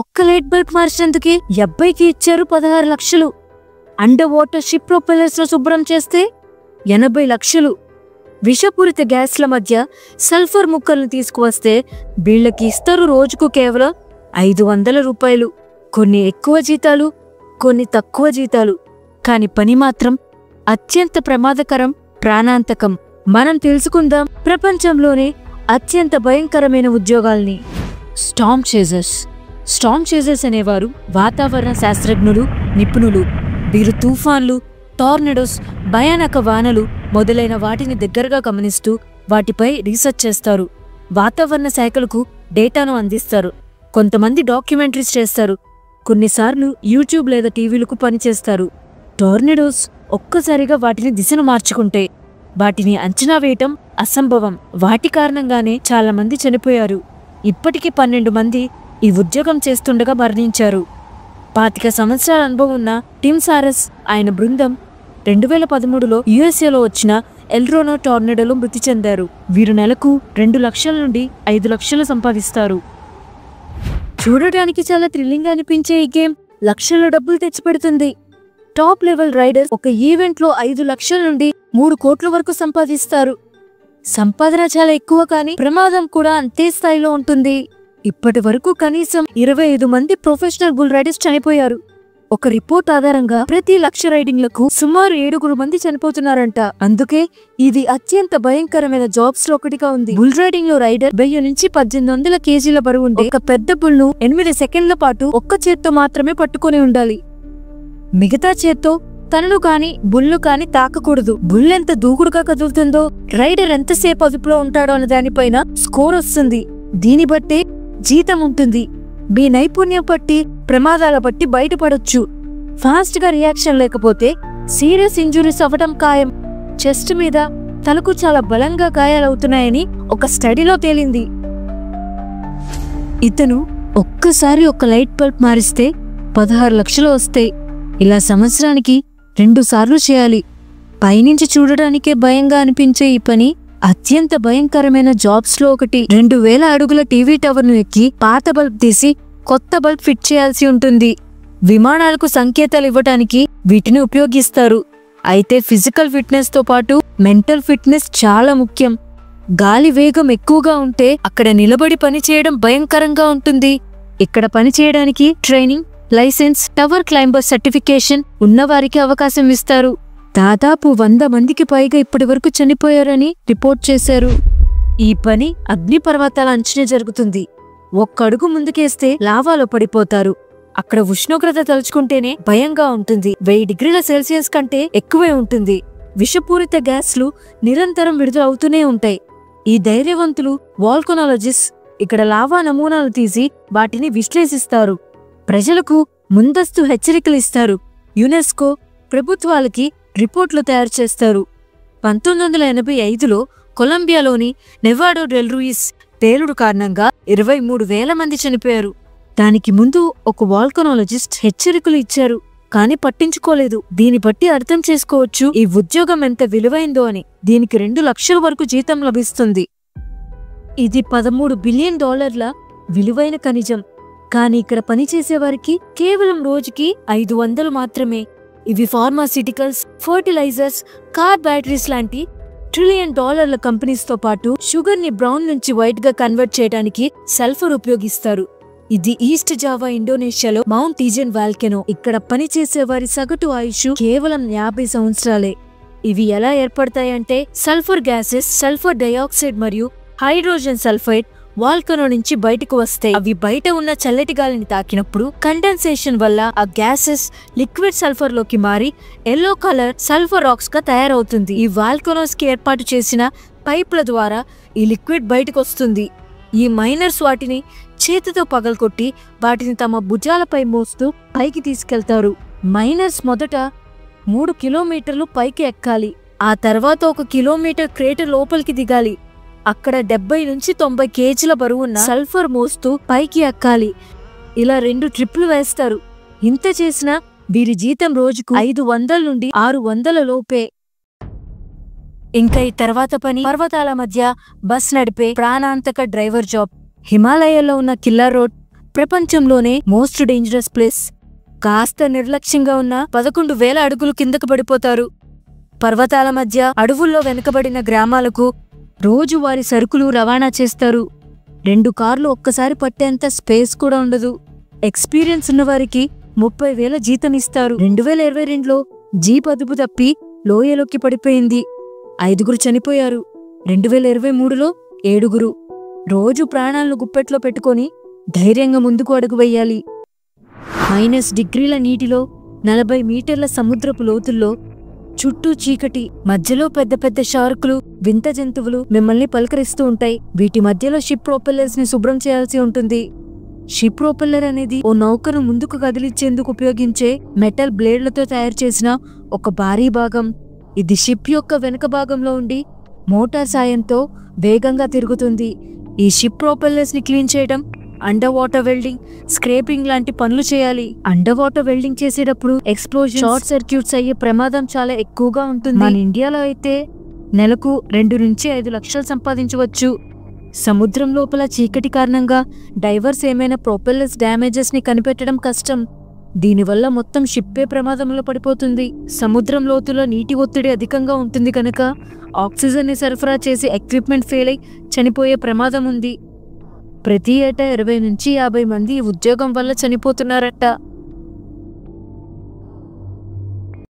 ఒక్క light bulb మార్చినందుకే అబ్బాయికి ఇచ్చారు 16 లక్షలు. అండర్ వాటర్ షిప్ ప్రొపెల్లర్స్ లో శుభ్రం చేస్తే 80 లక్షలు. విషపూరిత గ్యాస్ల మధ్య సల్ఫర్ ముక్కలను తీసుకువస్తే వీళ్ళకి ఇస్తారు రోజుకు కేవలం 500 రూపాయలు. కొన్ని ఎక్కువ జీతాలు, కొన్ని తక్కువ జీతాలు, కాని పని మాత్రం అత్యంత ప్రమాదకరం, ప్రాణాంతకం. మనం తెలుసుకుందాం ప్రపంచంలోనే అత్యంత భయంకరమైన ఉద్యోగాల్ని. Storm chasers. స్టార్మ్ చేజర్స్ అనేవారు వాతావరణ శాస్త్రజ్ఞులు, నిపుణులు. వీరు తుఫాన్లు, టార్నడోస్, భయానక వానలు మొదలైన వాటిని దగ్గరగా గమనిస్తూ వాటిపై రీసెర్చ్ చేస్తారు. వాతావరణ శాఖలకు డేటాను అందిస్తారు. కొంతమంది డాక్యుమెంటరీస్ చేస్తారు. కొన్నిసార్లు యూట్యూబ్ లేదా టీవీలకు పనిచేస్తారు. టార్నడోస్ ఒక్కసారిగా వాటిని దిశను మార్చుకుంటే వాటిని అంచనా వేయటం అసంభవం. వాటి కారణంగానే చాలా మంది చనిపోయారు. ఇప్పటికీ 12 మంది ఈ ఉద్యోగం చేస్తుండగా మరణించారు. 25 సంవత్సరాల అనుభవం ఉన్న టిమ్ సారస్, ఆయన బృందం 2013లో యుఎస్ఏలో వచ్చిన ఎల్రోనో టార్నడోలో మృతి చెందారు. వీరు నెలకు 2 లక్షల నుండి 5 లక్షలు సంపాదిస్తారు. చూడటానికి చాలా థ్రిల్లింగ్ అనిపించే ఈ గేమ్ లక్షల డబ్బులు తెచ్చిపెడుతుంది. టాప్ లెవెల్ రైడర్స్ ఒక ఈవెంట్లో 5 లక్షల నుండి 3 కోట్ల వరకు సంపాదిస్తారు. సంపాదన చాలా ఎక్కువ, కానీ ప్రమాదం కూడా అంతే స్థాయిలో ఉంటుంది. ఇప్పటి వరకు కనీసం 25 మంది ప్రొఫెషనల్ బుల్ రైడర్స్ చనిపోయారు. ఒక రిపోర్ట్ ఆధారంగా ప్రతి 1,00,000 రైడింగ్లకు సుమారు 7 మంది చనిపోతున్నారంట. అందుకే ఇది అత్యంత భయంకరమైన జాబ్స్ లో ఒకటిగా ఉంది. బుల్ రైడింగ్ లో రైడర్ 1000 నుంచి 1800 కేజీల బరువు ఉండే ఒక పెద్ద బుల్ ను 8 సెకండ్ల పాటు ఒక్క చేత్తో మాత్రమే పట్టుకుని ఉండాలి. మిగతా చేత్తో తనను కాని బుల్లు కాని తాకకూడదు. బుల్ ఎంత దూకుడుగా కదులుతుందో, రైడర్ ఎంతసేపు అదుపులో ఉంటాడో అన్న దానిపైన స్కోర్ వస్తుంది. దీన్ని బట్టే జీతం ఉంటుంది. మీ నైపుణ్యం బట్టి, ప్రమాదాల బట్టి బయటపడొచ్చు. ఫాస్ట్ గా రియాక్షన్ లేకపోతే సీరియస్ ఇంజురీస్ అవ్వటం ఖాయం. చెస్ట్ మీద, తలకు చాలా బలంగా గాయాలవుతున్నాయని ఒక స్టడీలో తేలింది. ఇతను ఒక్కసారి ఒక లైట్ బల్బ్ మారిస్తే 16 లక్షలు వస్తాయి. ఇలా సంవత్సరానికి 2 సార్లు చేయాలి. పైనుంచి చూడడానికే భయంగా అనిపించే ఈ పని అత్యంత భయంకరమైన జాబ్స్ లో ఒకటి. 2000 అడుగుల టీవీ టవర్ ను ఎక్కి పాత బల్బ్ తీసి కొత్త బల్బ్ ఫిట్ చేయాల్సి ఉంటుంది. విమానాలకు సంకేతాలు ఇవ్వటానికి వీటిని ఉపయోగిస్తారు. అయితే ఫిజికల్ ఫిట్నెస్ తో పాటు మెంటల్ ఫిట్నెస్ చాలా ముఖ్యం. గాలి వేగం ఎక్కువగా ఉంటే అక్కడ నిలబడి పని చేయడం భయంకరంగా ఉంటుంది. ఇక్కడ పని చేయడానికి training, licence, tower climber certification ఉన్నవారికి అవకాశం ఇస్తారు. దాదాపు 100 మందికి పైగా ఇప్పటి వరకు చనిపోయారని రిపోర్ట్ చేశారు. ఈ పని అగ్నిపర్వతాల అంచునే జరుగుతుంది. ఒక్క అడుగు ముందుకేస్తే లావాలో పడిపోతారు. అక్కడ ఉష్ణోగ్రత తలుచుకుంటేనే భయంగా ఉంటుంది. 1000 డిగ్రీల సెల్సియస్ కంటే ఎక్కువే ఉంటుంది. విషపూరిత గ్యాస్లు నిరంతరం విడుదల అవుతూనే ఉంటాయి. ఈ ధైర్యవంతులు వాల్కనాలజిస్ట్ ఇక్కడ లావా నమూనాలు తీసి వాటిని విశ్లేషిస్తారు. ప్రజలకు ముందస్తు హెచ్చరికలు ఇస్తారు. యునెస్కో, ప్రభుత్వాలకి రిపోర్ట్లు తయారు చేస్తారు. 1985లో కొలంబియాలోని నెవాడో డెల్ రూయిస్ పేలుడు కారణంగా 23,000 మంది చనిపోయారు. దానికి ముందు ఒక వాల్కనాలజిస్ట్ హెచ్చరికలు ఇచ్చారు, కానీ పట్టించుకోలేదు. దీన్ని బట్టి అర్థం చేసుకోవచ్చు ఈ ఉద్యోగం ఎంత విలువైందో అని. దీనికి 2 లక్షల వరకు జీతం లభిస్తుంది. ఇది $13 బిలియన్ విలువైన ఖనిజం. కానీ ఇక్కడ పనిచేసేవారికి కేవలం రోజుకి 500 మాత్రమే. ఇవి ఫార్మాసిటికల్స్, ఫర్టిలైజర్స్, కార్ బ్యాటరీస్ లాంటి $1 ట్రిలియన్ కంపెనీస్ తో పాటు షుగర్ ని బ్రౌన్ నుంచి వైట్ గా కన్వర్ట్ చేయడానికి సల్ఫర్ ఉపయోగిస్తారు. ఇది ఈస్ట్ జావా, ఇండోనేషియాలో మౌంట్ ఈజన్ వాల్కెనో. ఇక్కడ పనిచేసేవారి సగటు ఆయుష్ కేవలం 50 సంవత్సరాలే. ఇవి ఎలా ఏర్పడతాయంటే సల్ఫర్ గ్యాసెస్, సల్ఫర్ డయాక్సైడ్ మరియు హైడ్రోజన్ సల్ఫైడ్ వాల్కనో నుంచి బయటకు వస్తాయి. అవి బయట ఉన్న చల్లటి గాలిని తాకినప్పుడు కండెన్సేషన్ వల్ల ఆ గ్యాసెస్ లిక్విడ్ సల్ఫర్ లోకి మారి ఎల్లో కలర్ సల్ఫర్ రాక్స్ గా తయారవుతుంది. ఈ వాల్కనోస్ కి ఏర్పాటు చేసిన పైపుల ద్వారా ఈ లిక్విడ్ బయటకు వస్తుంది. ఈ మైనర్స్ వాటిని చేతితో పగలకొట్టి వాటిని తమ భుజాలపై మోస్తూ పైకి తీసుకెళ్తారు. మైనర్స్ మొదట 3 కిలోమీటర్లు పైకి ఎక్కాలి. ఆ తర్వాత 1 కిలోమీటర్ క్రేటర్ లోపలికి దిగాలి. అక్కడ 70 నుంచి 90 కేజీల బరువున్న సల్ఫర్ మోస్తూ పైకి ఎక్కాలి. ఇలా 2 ట్రిప్లు వేస్తారు. ఇంత చేసినా వీరి జీతం రోజుకు 500 నుండి 600 లోపే. ఇంకా ఈ తర్వాత పని పర్వతాల మధ్య బస్ నడిపే ప్రాణాంతక డ్రైవర్ జాబ్. హిమాలయాల్లో ఉన్న కిల్లర్ రోడ్, ప్రపంచంలోనే మోస్ట్ డేంజరస్ ప్లేస్. కాస్త నిర్లక్ష్యంగా ఉన్న 11,000 అడుగులు కిందకు పడిపోతారు. పర్వతాల మధ్య అడవుల్లో వెనుకబడిన గ్రామాలకు రోజు వారి సరుకులు రవాణా చేస్తారు. 2 కార్లు ఒక్కసారి పట్టేంత స్పేస్ కూడా ఉండదు. ఎక్స్పీరియన్స్ ఉన్నవారికి 30,000 జీతం ఇస్తారు. 2022లో జీప్ అదుపు తప్పి లోయలోకి పడిపోయింది. 5 చనిపోయారు. 2023లో 7. రోజు ప్రాణాలను గుప్పెట్లో పెట్టుకొని ధైర్యంగా ముందుకు అడుగు వెయ్యాలి. -డిగ్రీల నీటిలో 40 మీటర్ల సముద్రపు లోతుల్లో చుట్టూ చీకటి, మధ్యలో పెద్ద పెద్ద షార్కులు, వింత జంతువులు మిమ్మల్ని పలకరిస్తూ ఉంటాయి. వీటి మధ్యలో షిప్ ప్రొపెల్లర్స్ ని శుభ్రం చేయాల్సి ఉంటుంది. షిప్ ప్రొపెల్లర్ అనేది ఓ నౌకను ముందుకు కదిలించేందుకు ఉపయోగించే మెటల్ బ్లేడ్లతో తయారు చేసిన ఒక భారీ భాగం. ఇది షిప్ యొక్క వెనుక భాగంలో ఉండి మోటార్ సాయంతో వేగంగా తిరుగుతుంది. ఈ షిప్ ప్రొపెల్లర్స్ ని క్లీన్ చేయడం, అండర్ వాటర్ వెల్డింగ్, స్క్రేపింగ్ లాంటి పనులు చేయాలి. అండర్ వాటర్ వెల్డింగ్ చేసేటప్పుడు ఎక్స్ప్లోజన్, షార్ట్ సర్క్యూట్స్ అయ్యే ప్రమాదం చాలా ఎక్కువగా ఉంటుంది. మన ఇండియాలో అయితే నెలకు 2 నుంచి 5 లక్షలు సంపాదించవచ్చు. సముద్రం లోపల చీకటి కారణంగా డైవర్స్ ఏమైనా ప్రొపెల్లర్స్ డ్యామేజెస్ ని కనిపెట్టడం కష్టం. దీనివల్ల మొత్తం షిప్పే ప్రమాదంలో పడిపోతుంది. సముద్రం లోతులో నీటి ఒత్తిడి అధికంగా ఉంటుంది కనుక ఆక్సిజన్ ని సరఫరా చేసి ఎక్విప్మెంట్ ఫెయిల్ అయి చనిపోయే ప్రమాదం ఉంది. ప్రతి ఏటా 20 నుంచి 50 మంది ఉద్యోగం వల్ల చనిపోతున్నారట.